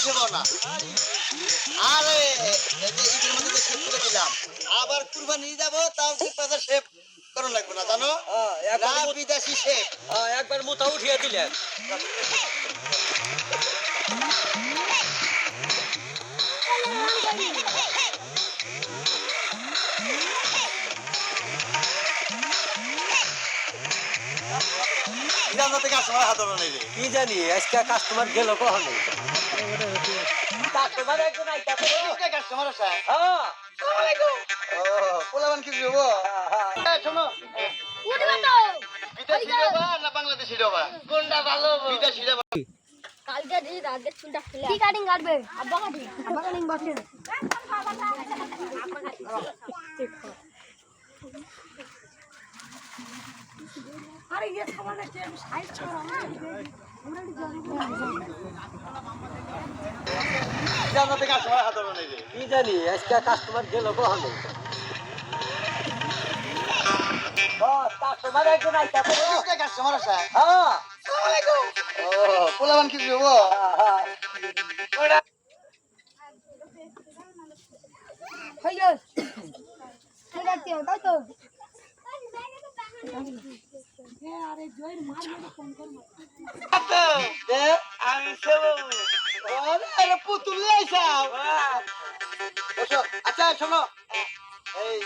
সেবো না। আরে ঈদের মধ্যে শেভ করে দিলাম, আবার কুরবানি যাবো, তাও পাতা শেভ করো লাগবে না জানো, বিদেশি শেভ একবার মুথা উঠিয়ে দিলেন। কি জানি আজকে কাস্টমার গেল কখনো, কাস্টমার একজন আইতাছে তো। কাস্টমার আছে। হ্যাঁ পোলাবান কি দেবো শোনো, বিদেশি দেবা না বাংলাদেশি দেবা, কোনটা ভালো? বিদেশি দেবা। কালকে দিই রাতে চুলটা খুলে কি কাটিং কাটবে আব্বা কাটিং বসে আরে ये सामान है साइड छोड़ ना पूरा জান্নাতে কাস্টমার হাত ধরে নেই রে। কি জানি আজকে কাস্টমার গেল কখনো। কাস্টমার একজন আইতাছে তো। কাস্টমার আছে। হ্যাঁ পোলাবান কি দেবো হই গেল ঠিক আছে তাই তো আরে জয়ের মার ফোন কর আমি সেবো। আরে পুতুল লাইছাও। আচ্ছা শোনো, এই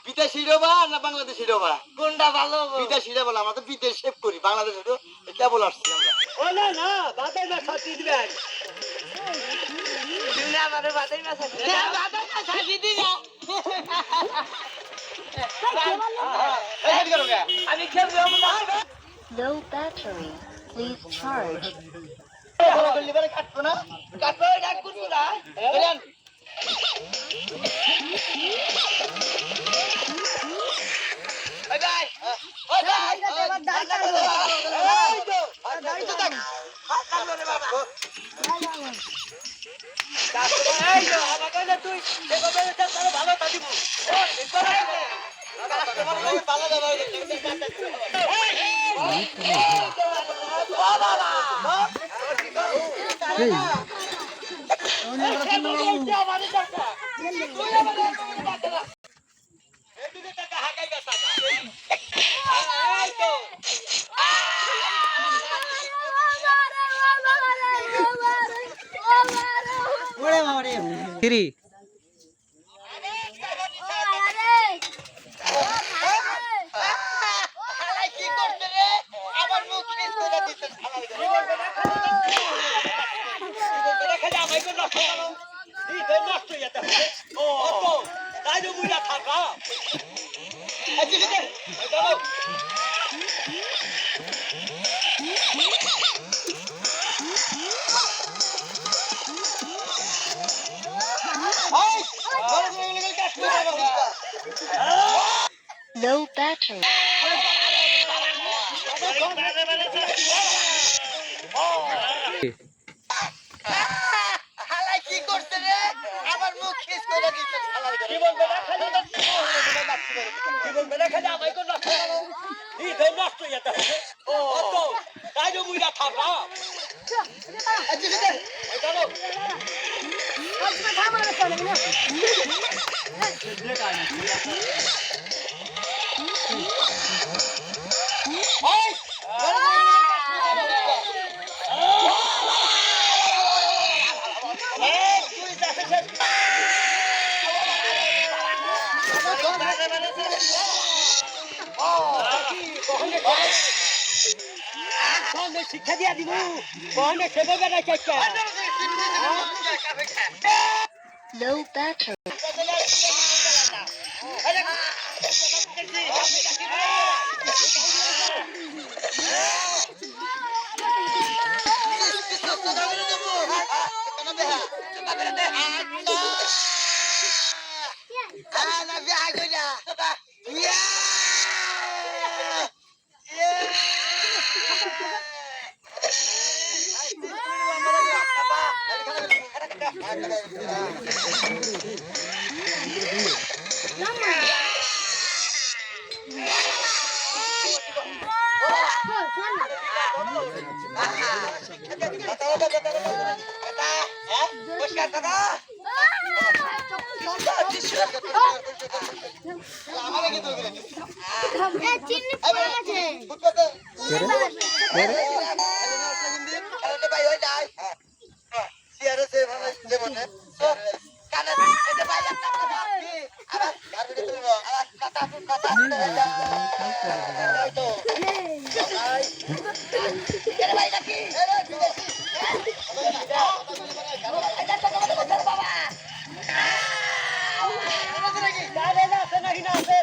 বিদেশি দেবা না বাংলাদেশি দেবা, কোনটা ভালো? বিদেশি দেবা। আমরা তো বিদেশ শেভ করি, বাংলাদেশে তো কেবল আসছি আমরা। ও না না বাতাই না সাথী দিবেন। তুমি আমাদের বাতাই না সাথী দিবেন। বাতাই না সাথী দিবেন। আমি খেলবো না। Low battery. Please charge. কাটবো না, কাটো এটা করবো না। Bye bye. ওই বাই। এই তো দাঁড়ি তো দেখ। হাত ধরে বাবা। এই তো আমাকে না তুই এভাবে তাহলে ভালো থাকিব। ও দেখো না কাস্টমার লাগে ভালো দেবা। থ্রি কি করতে রে, আমার মুখ ফিস করে দিতে Low battery. হালাই কি করতে রে, আমার মুখ ফিস করে দিতে কি বলবে না খালি কি বলবে না খালি আমায় কোন নষ্ট করো এই দেই নষ্ট যেতে হবে ও তো তাই যে মুইরা থাকা এই চলো আজকে থামার চলে না শিক্ষা দিয়া দিব কোনে সেবা বেড়া চাইছা Low battery. আমারে কি দরকার আছে চিনি পড়ে গেছে ফুটপাতে ভাই ওই যাই সিয়ারে সে ভালো যেমন কানে এটা ভাই একটা কথা কি আবার গাড়ি তুলব কথা কথা তো এরে ভাই নাকি এরে বিদেশি এটা তো বাবা যাবে না আছে নাকি না আছে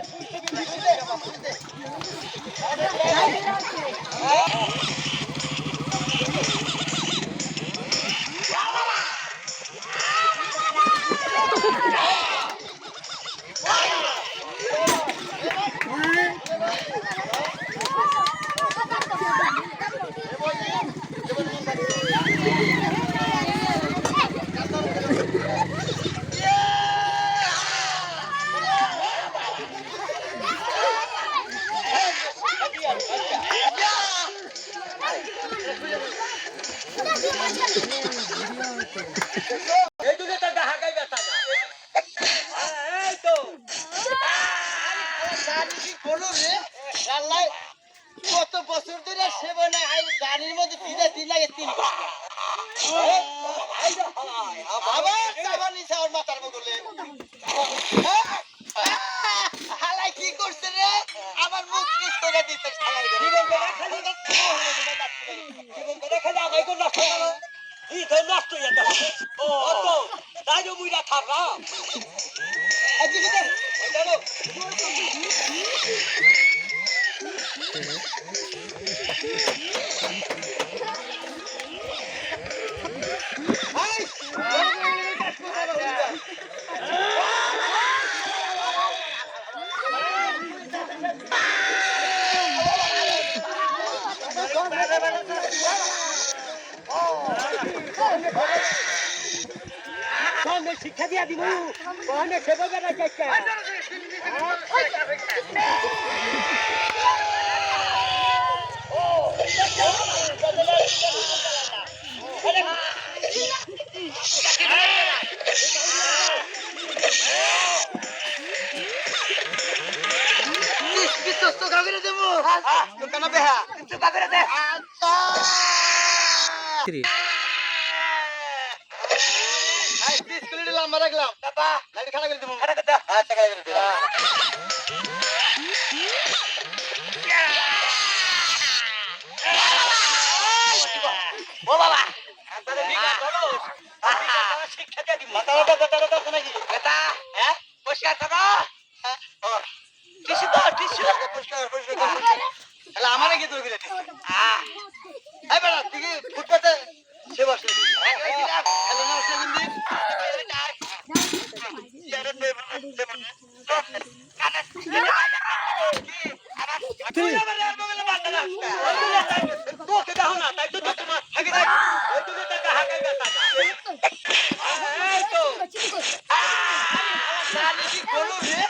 এই দুটো তো হাগাই ব্যথা না এই তো গাড়ি কি করলো রে আল্লাহ কত বছর ধরে সেবনে আই গাড়ির মধ্যে তিন লাগে তিন আবার চাবানি চাওয়ার মাথার বগলে হালাই কি করছে রে আমার মুখ কিস করে দিতে ছাড়াই রে জীবন করে খালি জীবন করে খালি আমায় কোন নষ্ট করো ই তো নষ্ট হয়ে যাবে ও তো তাই যে মুইরা থাকরা এদিকে দে জানো সামনে শিক্ষা দিয়া দিব কোনে সেবা করা চাইছে কিস তো কাগরে দেবো দোকান বেহা কিছু বাগরে দে আই 30 কিলো লম্বা রাখলাম বাবা লাইট খাড়া করে দেবো খাড়া করে দে আচ্ছা খাড়া করে দেবো ও বাবা আপনাদের বিকাশ করো শিক্ষা দিয়া দিব মাথাটা আছে নাকি এটা হ্যাঁ পরিষ্কার করো টিস্যু তো টিস্যু পরিষ্কার তাহলে আমারে কি দরকার আছে এই বেটা তুই কি ফুটপাতে সে বসে হ্যালো না সে দিন তুই আবার আর বগলে বাঁধা না তোকে দাও না তাই তো তোমার আগে দেখ ওই তো টাকা হাকাই ব্যথা না এই তো জানি কি করলো রে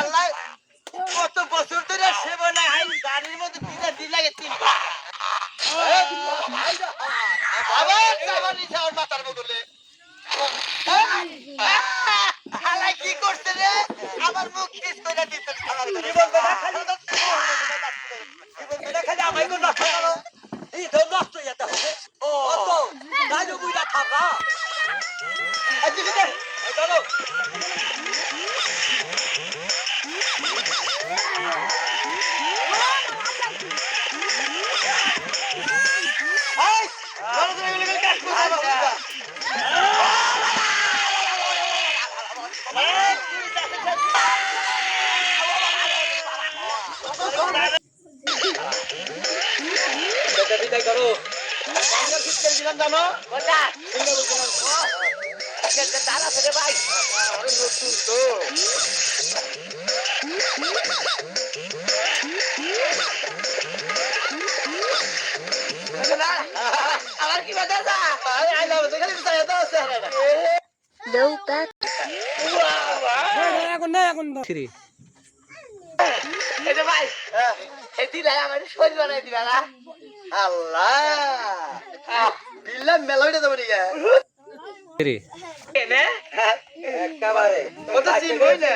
আল্লাহ কত বছর ধরে সেবনে আই গাড়ির মধ্যে তিন লাগে তিন আবার চাবানি চাওয়ার মাথার বগলে হালাই কি করছে রে আমার মুখ কিস করে দিতে জীবন করে খালি জীবন করে খালি আমায় কোন নষ্ট করো এই তো নষ্ট হয়ে যাবে ও তো তাই যে মুইরা থাকরা এদিকে দে চলো এই বড় ধরে গেলে কাট করতে বিদায় করো আমরা ঠিক করে দিলাম জানো কোনটা তারা ফেরে ভাই আরে নতুন তো আমার কি বাধা যা আরে আই লাভ দেখলি তো এটা আছে Low battery. এটা ভাই এই দিলাই আমার শরীর বানাই দিবা না আল্লাহ বিল্লাহ মেলাইটা দেব নিয়া এনে একেবারে ও তো চিনবই না।